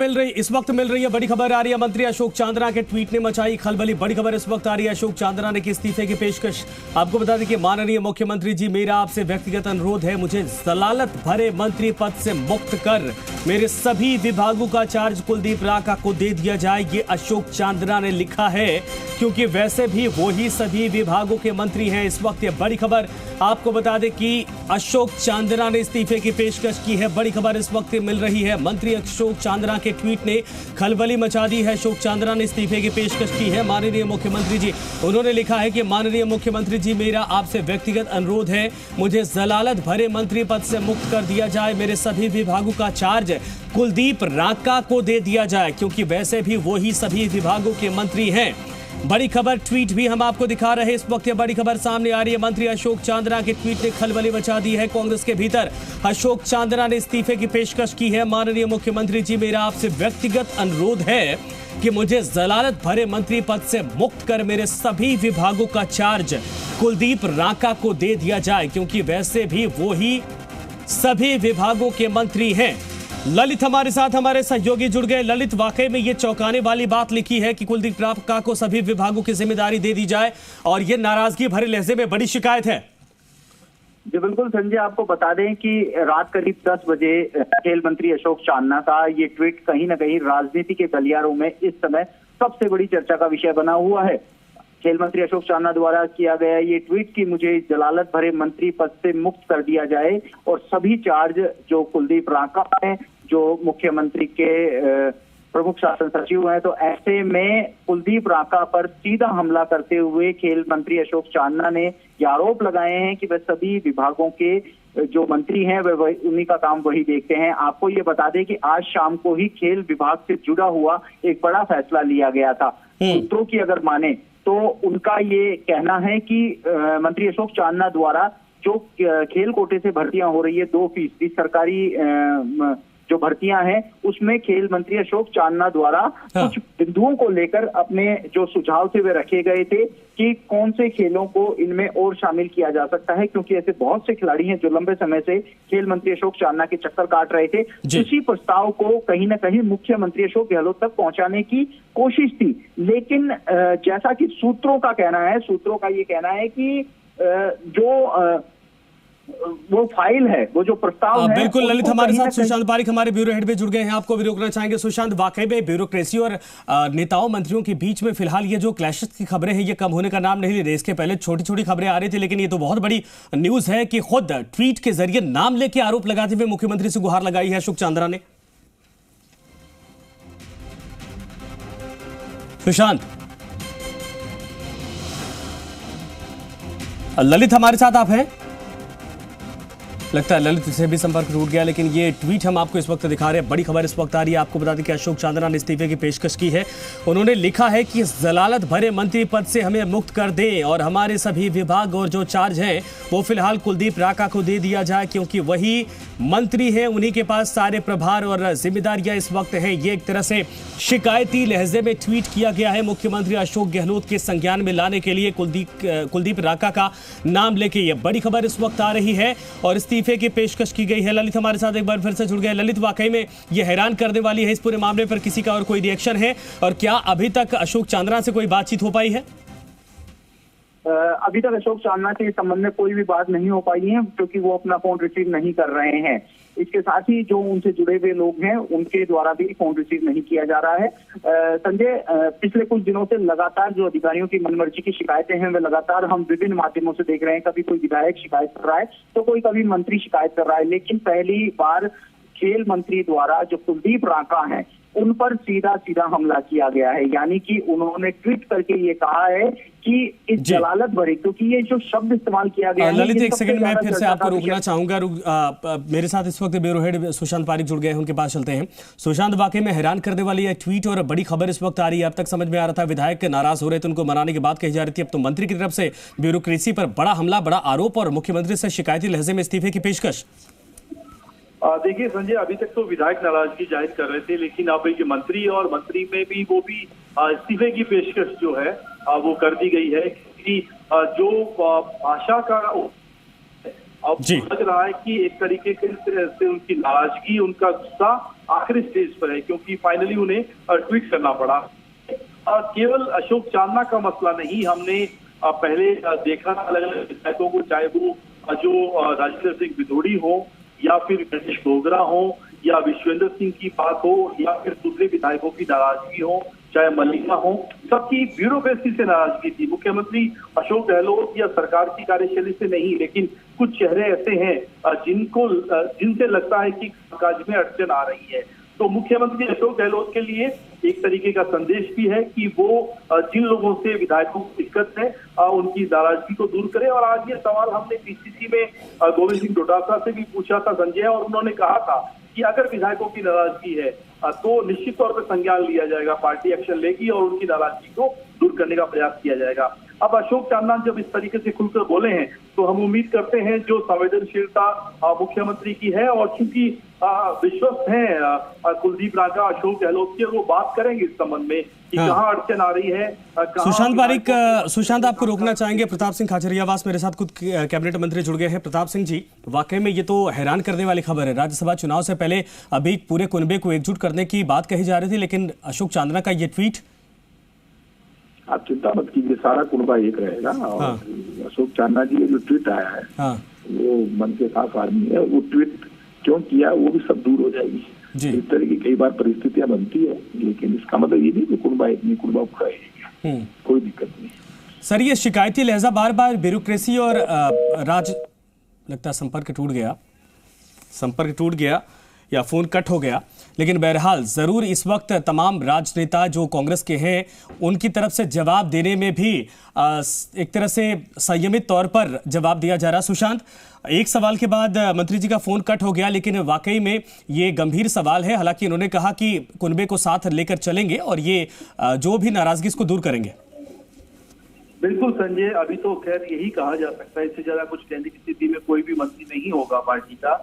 इस वक्त मिल रही है बड़ी खबर आ रही है। मंत्री अशोक चांद्रा के ट्वीट ने मचाई खलबली। बड़ी खबर इस वक्त आ रही है, अशोक चांद्रा ने की इस्तीफे की पेशकश। आपको बता दें कि माननीय मुख्यमंत्री जी, मेरा आपसे व्यक्तिगत अनुरोध है, मुझे जलालत भरे मंत्री पद से मुक्त कर मेरे सभी विभागों का चार्ज कुलदीप रांका को दे दिया जाए। ये अशोक चांद्रा ने लिखा है, क्योंकि वैसे भी वो ही सभी विभागों के मंत्री हैं। इस वक्त ये बड़ी खबर आपको बता दें कि अशोक चांद्रा ने इस्तीफे की पेशकश की है। बड़ी खबर इस वक्त मिल रही है, मंत्री अशोक चांद्रा के ट्वीट ने खलबली मचा दी है। अशोक चांद्रा ने इस्तीफे की पेशकश की है। माननीय मुख्यमंत्री जी, उन्होंने लिखा है कि माननीय मुख्यमंत्री जी, मेरा आपसे व्यक्तिगत अनुरोध है, मुझे जलालत भरे मंत्री पद से मुक्त कर दिया जाए। मेरे सभी विभागों का चार्ज कुलदीप रांका को दे दिया जाए, क्योंकि वैसे भी वो ही सभी विभागों के मंत्री हैं। बड़ी खबर ट्वीट भी हम आपको दिखा रहे हैं इस वक्त। ये बड़ी खबर सामने आ रही है, मंत्री अशोक चांद्रा के ट्वीट ने खलबली मचा दी है कांग्रेस के भीतर। अशोक चांद्रा ने इस्तीफे की पेशकश की है। माननीय मुख्यमंत्री जी, मेरा आपसे व्यक्तिगत अनुरोध है कि मुझे जलालत भरे मंत्री पद से मुक्त कर मेरे सभी विभागों का चार्ज कुलदीप रांका को दे दिया जाए, क्योंकि वैसे भी वो ही सभी विभागों के मंत्री हैं। ललित हमारे साथ, हमारे सहयोगी जुड़ गए। ललित, वाकई में ये चौंकाने वाली बात लिखी है कि कुलदीप रांका को सभी विभागों की जिम्मेदारी दे दी जाए, और ये नाराजगी भरे लहजे में बड़ी शिकायत है। जी बिल्कुल संजय, आपको बता दें कि रात करीब 10 बजे खेल मंत्री अशोक चांद्रा का ये ट्वीट कहीं ना कहीं राजनीति के गलियारों में इस समय सबसे बड़ी चर्चा का विषय बना हुआ है। खेल मंत्री अशोक चांद्रा द्वारा किया गया ये ट्वीट कि मुझे जलालत भरे मंत्री पद से मुक्त कर दिया जाए और सभी चार्ज जो कुलदीप रांका है, जो मुख्यमंत्री के प्रमुख शासन सचिव हैं, तो ऐसे में कुलदीप रांका पर सीधा हमला करते हुए खेल मंत्री अशोक चांद्रा ने ये आरोप लगाए हैं कि वह सभी विभागों के जो मंत्री हैं वह उन्हीं का काम वही देखते हैं। आपको ये बता दें कि आज शाम को ही खेल विभाग से जुड़ा हुआ एक बड़ा फैसला लिया गया था। सूत्रों की अगर माने तो उनका ये कहना है कि मंत्री अशोक चांद्रा द्वारा जो खेल कोटे से भर्तियां हो रही है, 2% सरकारी जो भर्तियां हैं, उसमें खेल मंत्री अशोक चांद्रा द्वारा कुछ बिंदुओं को लेकर अपने जो सुझाव थे वे रखे गए थे कि कौन से खेलों को इनमें और शामिल किया जा सकता है, क्योंकि ऐसे बहुत से खिलाड़ी हैं जो लंबे समय से खेल मंत्री अशोक चांद्रा के चक्कर काट रहे थे। इसी प्रस्ताव को कहीं ना कहीं मुख्यमंत्री अशोक गहलोत तक पहुंचाने की कोशिश थी, लेकिन जैसा कि सूत्रों का कहना है, सूत्रों का ये कहना है कि जो वो फाइल है, वो जो प्रस्ताव है। बिल्कुल ललित, हमारे साथ सुशांत पारिक हमारे ब्यूरो हेड भी जुड़ गए हैं। आपको भी रोकना चाहेंगे सुशांत, वाकई में ब्यूरोक्रेसी और नेताओं मंत्रियों के बीच में फिलहाल ये जो क्लैशेस की खबरें हैं ये कम होने का नाम नहीं ले रही। इसके पहले छोटी छोटी खबरें आ रही थी, लेकिन ये तो बहुत बड़ी न्यूज है कि खुद ट्वीट के जरिए नाम लेके आरोप लगाते हुए मुख्यमंत्री से गुहार लगाई है अशोक चांद्रा ने। सुशांत, ललित हमारे साथ आप हैं? लगता है ललित से भी संपर्क टूट गया, लेकिन ये ट्वीट हम आपको इस वक्त दिखा रहे हैं। बड़ी खबर इस वक्त आ रही है, आपको बता दें कि अशोक चांद्रा ने इस्तीफे की पेशकश की है। उन्होंने लिखा है कि जलालत भरे मंत्री पद से हमें मुक्त कर दें और हमारे सभी विभाग और जो चार्ज हैं वो फिलहाल कुलदीप रांका को दे दिया जाए, क्योंकि वही मंत्री हैं, उन्हीं के पास सारे प्रभार और जिम्मेदारियां इस वक्त हैं। ये एक तरह से शिकायती लहजे में ट्वीट किया गया है। मुख्यमंत्री अशोक गहलोत के संज्ञान में लाने के लिए कुलदीप रांका का नाम लेके ये बड़ी खबर इस वक्त आ रही है और इस्तीफे की पेशकश की गई है। ललित हमारे साथ एक बार फिर से जुड़ गए। ललित, वाकई में ये हैरान करने वाली है, इस पूरे मामले पर किसी का और कोई रिएक्शन है? और क्या अभी तक अशोक चांद्रा से कोई बातचीत हो पाई है? अभी तक अशोक चांद्रा के संबंध में कोई भी बात नहीं हो पाई है, क्योंकि वो अपना फोन रिसीव नहीं कर रहे हैं। इसके साथ ही जो उनसे जुड़े हुए लोग हैं उनके द्वारा भी फोन रिसीव नहीं किया जा रहा है। संजय, पिछले कुछ दिनों से लगातार जो अधिकारियों की मनमर्जी की शिकायतें हैं वे लगातार हम विभिन्न माध्यमों से देख रहे हैं। कभी कोई विधायक शिकायत कर रहा है तो कोई कभी मंत्री शिकायत कर रहा है, लेकिन पहली बार खेल मंत्री द्वारा जो कुलदीप रांका हैं उन पर सीधा सीधा हमला किया गया है। यानी कि उन्होंने ट्वीट करके ये कहा है कि इस जलालत भरे, क्योंकि ये जो शब्द इस्तेमाल किया गया है। ललित, एक सेकंड मैं फिर से आपको रोकना चाहूंगा। मेरे साथ इस वक्त ब्यूरो हेड सुशांत पारिक जुड़ गए हैं, उनके पास चलते हैं। सुशांत, वाकई में हैरान करने वाली है ट्वीट और बड़ी खबर इस वक्त आ रही है। अब तक समझ में आ रहा था विधायक नाराज हो रहे थे, उनको मनाने की बात कही जा रही थी, अब तो मंत्री की तरफ से ब्यूरोक्रेसी पर बड़ा हमला, बड़ा आरोप और मुख्यमंत्री से शिकायती लहजे में इस्तीफे की पेशकश। देखिए संजय, अभी तक तो विधायक नाराजगी जाहिर कर रहे थे, लेकिन अब ये मंत्री और मंत्री में भी वो भी इस्तीफे की पेशकश जो है वो कर दी गई है कि जो भाषा का अब जी। लग रहा है कि एक तरीके से उनकी नाराजगी, उनका गुस्सा आखिरी स्टेज पर है, क्योंकि फाइनली उन्हें ट्वीट करना पड़ा। केवल अशोक चांदना का मसला नहीं, हमने पहले देखा अलग अलग विधायकों को, चाहे वो जो राजेंद्र सिंह बिधोड़ी हो या फिर गणेश गोगरा हो या विश्वेंद्र सिंह की बात हो या फिर दूसरे विधायकों की नाराजगी हो, चाहे मल्लिका हो, सबकी ब्यूरोक्रेसी से नाराजगी थी। मुख्यमंत्री अशोक गहलोत या सरकार की कार्यशैली से नहीं, लेकिन कुछ चेहरे ऐसे हैं जिनसे लगता है कि काज में अड़चन आ रही है। तो मुख्यमंत्री अशोक गहलोत के लिए एक तरीके का संदेश भी है कि वो जिन लोगों से विधायकों को दिक्कत है उनकी नाराजगी को दूर करें। और आज ये सवाल हमने पीसीसी में गोविंद सिंह डोटासरा से भी पूछा था संजय, और उन्होंने कहा था कि अगर विधायकों की नाराजगी है तो निश्चित तौर पर संज्ञान लिया जाएगा, पार्टी एक्शन लेगी और उनकी नाराजगी को दूर करने का प्रयास किया जाएगा। अब अशोक चांदना जब इस तरीके से खुलकर बोले हैं तो हम उम्मीद करते हैं जो संवेदनशीलता मुख्यमंत्री की है, और चूंकि विश्वस्त हैं कुलदीप रांका अशोक गहलोत के, वो बात करेंगे इस संबंध में कि कहाँ अड़चन आ रही है। सुशांत बारिक, सुशांत आपको रोकना चाहेंगे, प्रताप सिंह खाचरियावास मेरे साथ खुद कैबिनेट मंत्री जुड़ गए हैं। प्रताप सिंह जी, वाकई में ये तो हैरान करने वाली खबर है। राज्यसभा चुनाव से पहले अभी पूरे कुनबे को एकजुट करने की बात कही जा रही थी, लेकिन अशोक चांदना का ये ट्वीट। आप चिंता मत कीजिए, सारा कुनबा एक रहेगा। और अशोक चांदना जी जो ट्वीट आया है वो मन के साफ आदमी है, वो ट्वीट क्यों किया वो भी सब दूर हो जाएगी। इस तरह की कई बार परिस्थितियां बनती है, लेकिन इसका मतलब ये नहीं कि कुनबा एक नहीं, कुनबा पूरा एक है, कोई दिक्कत नहीं। सर, ये शिकायती लहजा बार बार ब्यूरोक्रेसी और लगता है संपर्क टूट गया या फोन कट हो गया, लेकिन बहरहाल जरूर इस वक्त तमाम राजनेता जो कांग्रेस के हैं उनकी तरफ से जवाब देने में भी एक तरह से संयमित तौर पर जवाब दिया जा रहा है। सुशांत, एक सवाल के बाद मंत्री जी का फोन कट हो गया, लेकिन वाकई में ये गंभीर सवाल है। हालांकि उन्होंने कहा कि कुनबे को साथ लेकर चलेंगे और ये जो भी नाराजगी इसको दूर करेंगे। बिल्कुल संजय, अभी तो खैर यही कहा जा सकता है, इससे ज्यादा कुछ कहने की स्थिति में कोई भी मंत्री नहीं होगा पार्टी का,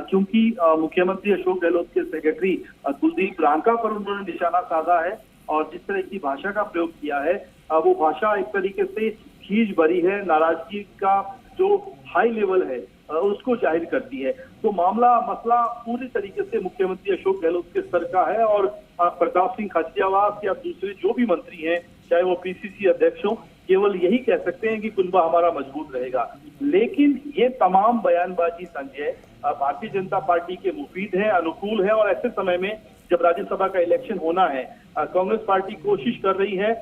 क्योंकि मुख्यमंत्री अशोक गहलोत के सेक्रेटरी कुलदीप रांका पर उन्होंने निशाना साधा है और जिस तरह की भाषा का प्रयोग किया है वो भाषा एक तरीके से खींच भरी है, नाराजगी का जो हाई लेवल है उसको जाहिर करती है। तो मसला पूरी तरीके से मुख्यमंत्री अशोक गहलोत के स्तर का है, और प्रताप सिंह खाचरियावास या दूसरे जो भी मंत्री हैं, चाहे वो पीसीसी अध्यक्ष हो, केवल यही कह सकते हैं कि कुनबा हमारा मजबूत रहेगा। लेकिन ये तमाम बयानबाजी संजय भारतीय जनता पार्टी के मुफीद है, अनुकूल है, और ऐसे समय में जब राज्यसभा का इलेक्शन होना है, कांग्रेस पार्टी कोशिश कर रही है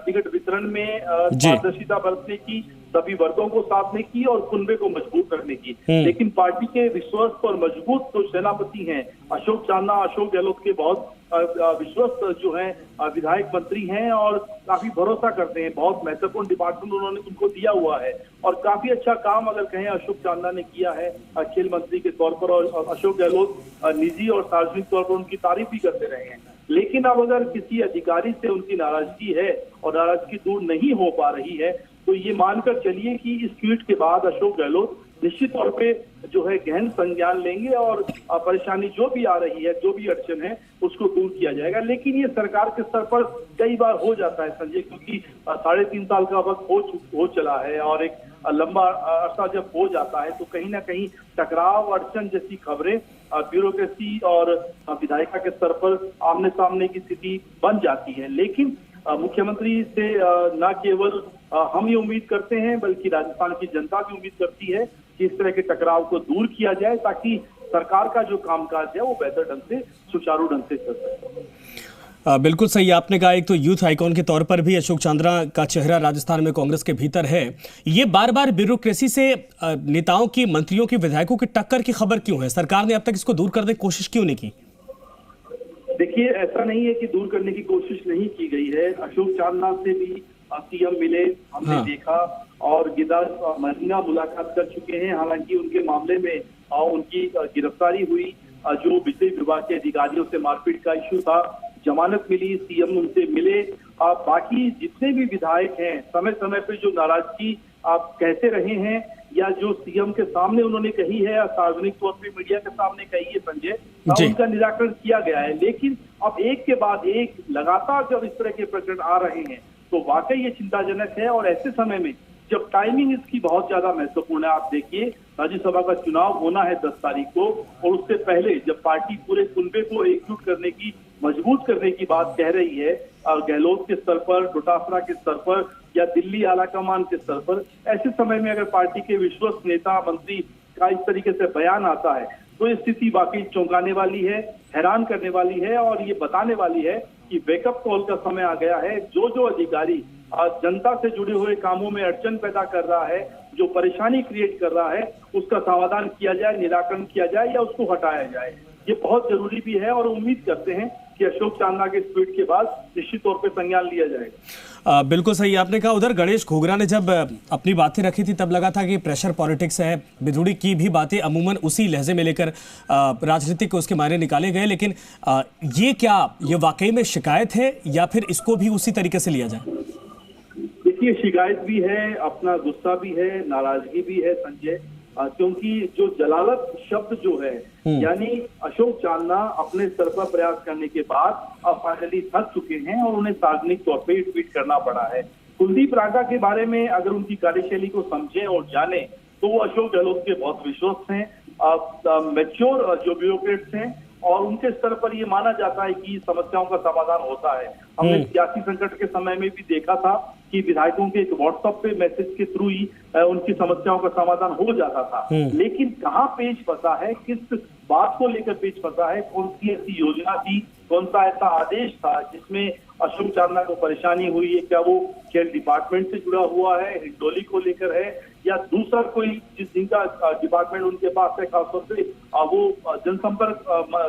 टिकट वितरण में पारदर्शिता बरतने की, सभी वर्गों को साथ में की और कुनबे को मजबूत करने की। लेकिन पार्टी के विश्वस्त और मजबूत जो सेनापति हैं अशोक चांदना, अशोक गहलोत के बहुत विश्वस्त जो है विधायक मंत्री हैं और काफी भरोसा करते हैं, बहुत महत्वपूर्ण डिपार्टमेंट उन्होंने उनको दिया हुआ है और काफी अच्छा काम अगर कहें अशोक चांदना ने किया है खेल मंत्री के तौर पर, और अशोक गहलोत निजी और सार्वजनिक तौर पर उनकी तारीफ भी करते रहे हैं। लेकिन अब अगर किसी अधिकारी से उनकी नाराजगी है और नाराजगी दूर नहीं हो पा रही है, तो ये मानकर चलिए कि इस ट्वीट के बाद अशोक गहलोत निश्चित तौर पे जो है गहन संज्ञान लेंगे और परेशानी जो भी आ रही है, जो भी अड़चन है, उसको दूर किया जाएगा। लेकिन ये सरकार के स्तर पर कई बार हो जाता है संजय, क्योंकि 3.5 साल का वक्त हो चला है और एक लंबा अरसा जब हो जाता है तो कहीं ना कहीं टकराव, अड़चन जैसी खबरें ब्यूरोक्रेसी और विधायिका के स्तर पर आमने सामने की स्थिति बन जाती है। लेकिन मुख्यमंत्री से न केवल हम ये उम्मीद करते हैं बल्कि राजस्थान की जनता भी उम्मीद करती है कि इस तरह के टकराव को दूर किया जाए ताकि सरकार का जो कामकाज है वो बेहतर ढंग से, सुचारू ढंग से चल सके। बिल्कुल सही आपने कहा। एक तो यूथ आइकॉन के तौर पर भी अशोक चांदना का चेहरा राजस्थान में कांग्रेस के भीतर है। ये बार बार ब्यूरोक्रेसी से नेताओं की, मंत्रियों की, विधायकों की टक्कर की खबर क्यों है? सरकार ने अब तक इसको दूर करने की कोशिश क्यों नहीं की? देखिए, ऐसा नहीं है कि दूर करने की कोशिश नहीं की गई है। अशोक चांदना से भी सीएम मिले, हमने देखा, और गिरदार मलिंगा मुलाकात कर चुके हैं। हालांकि उनके मामले में उनकी गिरफ्तारी हुई, जो बिजली विभाग के अधिकारियों से मारपीट का इश्यू था, जमानत मिली, सीएम उनसे मिले। बाकी जितने भी विधायक हैं समय समय पे जो नाराजगी आप कहते रहे हैं या जो सीएम के सामने उन्होंने कही है या सार्वजनिक तौर पर मीडिया के सामने कही है संजय, उनका निराकरण किया गया है। लेकिन अब एक के बाद एक लगातार जब इस तरह के प्रकरण आ रहे हैं तो वाकई ये चिंताजनक है। और ऐसे समय में जब टाइमिंग इसकी बहुत ज्यादा महत्वपूर्ण है। आप देखिए, राज्यसभा का चुनाव होना है 10 तारीख को, और उससे पहले जब पार्टी पूरे कुनबे को एकजुट करने की, मजबूत करने की बात कह रही है, गहलोत के स्तर पर, डोटासरा के स्तर पर या दिल्ली आलाकमान के स्तर पर, ऐसे समय में अगर पार्टी के विश्वस्त नेता मंत्री का इस तरीके से बयान आता है तो ये स्थिति वाकई चौंकाने वाली है, हैरान करने वाली है, और ये बताने वाली है कि वेकअप कॉल का समय आ गया है। जो अधिकारी जनता से जुड़े हुए कामों में अड़चन पैदा कर रहा है, जो परेशानी क्रिएट कर रहा है, उसका समाधान किया जाए, निराकरण किया जाए या उसको हटाया जाए। ये बहुत जरूरी भी है, और उम्मीद करते हैं कि अशोक चांदना के ट्वीट के बाद निश्चित तौर पे संज्ञान लिया जाएगा। बिल्कुल सही आपने कहा। उधर गणेश घोगरा ने जब अपनी बातें रखी थी तब लगा था कि प्रेशर पॉलिटिक्स है, बिधुड़ी की भी बातें अमूमन उसी लहजे में लेकर राजनीतिक के उसके मायने निकाले गए, लेकिन ये वाकई में शिकायत है या फिर इसको भी उसी तरीके से लिया जाए? देखिए, शिकायत भी है, अपना गुस्सा भी है, नाराजगी भी है संजय, क्योंकि जो जलालत शब्द जो है, यानी अशोक चांदना अपने स्तर पर प्रयास करने के बाद अब फाइनली थक चुके हैं और उन्हें सार्वजनिक तौर पे ट्वीट करना पड़ा है। कुलदीप रांका के बारे में अगर उनकी कार्यशैली को समझें और जाने तो वो अशोक गहलोत के बहुत विश्वस्त हैं, मैच्योर जो ब्यूरोक्रेट्स हैं, और उनके स्तर पर ये माना जाता है कि समस्याओं का समाधान होता है। हमने सियासी संकट के समय में भी देखा था कि विधायकों के एक व्हाट्सएप पे मैसेज के थ्रू ही उनकी समस्याओं का समाधान हो जाता था। लेकिन कहाँ पेच फंसा है, किस बात को लेकर पेच फंसा है, कौन सी ऐसी योजना थी, कौन सा ऐसा आदेश था जिसमें अशोक चांदना को परेशानी हुई है? क्या वो खेल डिपार्टमेंट से जुड़ा हुआ है, हिंडोली को लेकर है, या दूसरा कोई जिनका डिपार्टमेंट उनके पास है, खासतौर से वो जनसंपर्क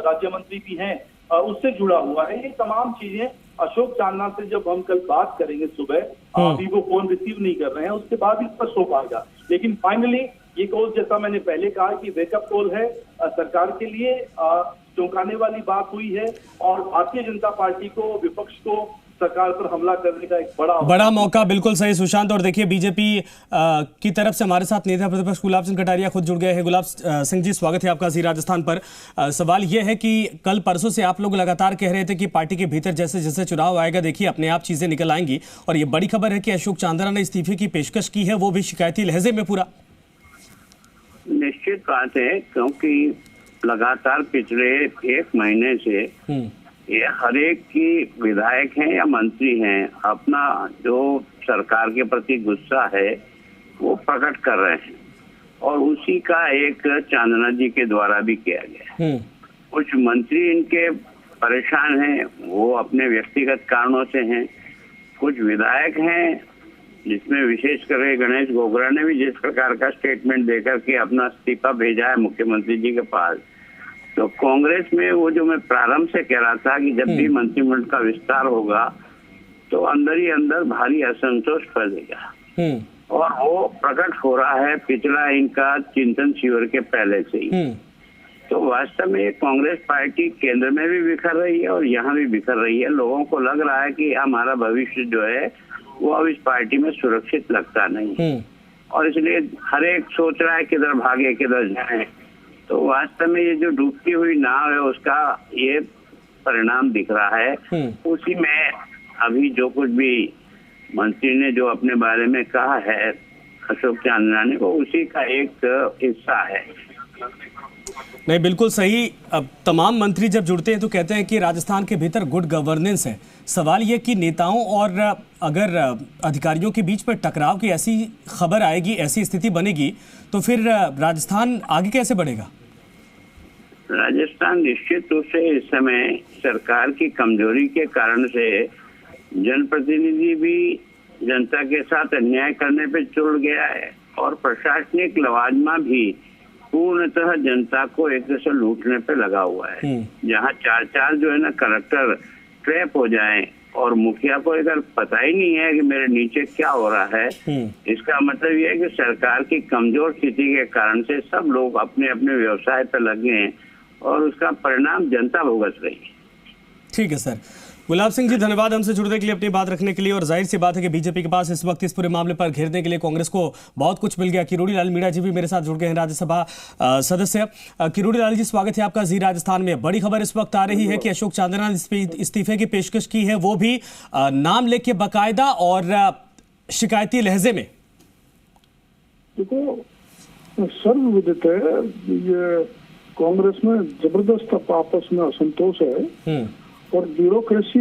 राज्य मंत्री भी हैं, उससे जुड़ा हुआ है? ये तमाम चीजें अशोक चांदना से जब हम कल बात करेंगे सुबह, अभी वो फोन रिसीव नहीं कर रहे हैं, उसके बाद इस पर स्पष्ट हो पाएगा। लेकिन फाइनली ये कॉल, जैसा मैंने पहले कहा कि वेकअप कॉल है सरकार के लिए, चौंकाने वाली बात हुई है, और भारतीय जनता पार्टी को, विपक्ष को सरकार पर हमला करने का एक बड़ा मौका। बिल्कुल सही सुशांत। और देखिए, बीजेपी की तरफ से हमारे साथ नेता प्रतिपक्ष गुलाब सिंह कटारिया खुद जुड़ गए हैं। गुलाब सिंह जी, स्वागत है आपका जी राजस्थान पर। सवाल यह है कि कल परसों से आप लोग लगातार कह रहे थे कि पार्टी के भीतर जैसे जैसे चुनाव आएगा, देखिए अपने आप चीजें निकल आएंगी, और ये बड़ी खबर है कि अशोक चांदना ने इस्तीफे की पेशकश की है, वो भी शिकायती लहजे में पूरा। निश्चित बात है, क्योंकि लगातार पिछले 1 महीने से ये हर एक की विधायक हैं या मंत्री हैं, अपना जो सरकार के प्रति गुस्सा है वो प्रकट कर रहे हैं, और उसी का एक चांदना जी के द्वारा भी किया गया। कुछ मंत्री इनके परेशान हैं, वो अपने व्यक्तिगत कारणों से हैं, कुछ विधायक हैं जिसमें विशेष करके गणेश घोगरा ने भी जिस प्रकार का स्टेटमेंट देकर के अपना इस्तीफा भेजा है मुख्यमंत्री जी के पास, तो कांग्रेस में वो जो मैं प्रारंभ से कह रहा था कि जब भी मंत्रिमंडल का विस्तार होगा तो अंदर ही अंदर भारी असंतोष फैलेगा, और वो प्रकट हो रहा है पिछला इनका चिंतन शिविर के पहले से ही। तो वास्तव में कांग्रेस पार्टी केंद्र में भी बिखर रही है और यहाँ भी बिखर रही है। लोगों को लग रहा है कि हमारा भविष्य जो है वो अब इस पार्टी में सुरक्षित लगता नहीं, और इसलिए हर एक सोच रहा है किधर भागे किधर जाए। तो वास्तव में ये जो डूबती हुई नाव है उसका ये परिणाम दिख रहा है। उसी में अभी जो कुछ भी मंत्री ने जो अपने बारे में कहा है अशोक चांदना ने, वो उसी का एक हिस्सा है। नहीं, बिल्कुल सही। अब तमाम मंत्री जब जुड़ते हैं तो कहते हैं कि राजस्थान के भीतर गुड गवर्नेंस है। सवाल ये कि नेताओं और अगर अधिकारियों के बीच में टकराव की ऐसी खबर आएगी, ऐसी स्थिति बनेगी, तो फिर राजस्थान आगे कैसे बढ़ेगा? राजस्थान निश्चित रूप से इस समय सरकार की कमजोरी के कारण से जनप्रतिनिधि भी जनता के साथ अन्याय करने पे जुड़ गया है, और प्रशासनिक लवाजमा भी पूर्णतः जनता को एक तरह से लूटने पे लगा हुआ है। जहाँ चार जो है ना कलेक्टर ट्रैप हो जाएं और मुखिया को अगर पता ही नहीं है कि मेरे नीचे क्या हो रहा है, इसका मतलब यह है कि सरकार की कमजोर स्थिति के कारण से सब लोग अपने अपने व्यवसाय पे लगे हैं, और उसका परिणाम जनता भुगत रही है। ठीक है सर। गुलाब सिंह जी, धन्यवाद हमसे जुड़ने के लिए, अपनी बात रखने के लिए। और जाहिर सी बात है कि बीजेपी के पास इस वक्त इस पूरे मामले पर घेरने के लिए कांग्रेस को बहुत कुछ मिल गया। किरोड़ी लाल मीणा जी भी मेरे साथ जुड़ गए हैं, राज्यसभा सदस्य। किरोड़ी लाल जी, स्वागत है आपका जी राजस्थान में। बड़ी खबर इस वक्त आ रही है कि अशोक चांदना ने इस्तीफे की पेशकश की है, वो भी नाम लेके बाकायदा और शिकायती लहजे में। देखो सर्वविदित है, ये कांग्रेस में जबरदस्त आपस में असंतोष है और ब्यूरोक्रेसी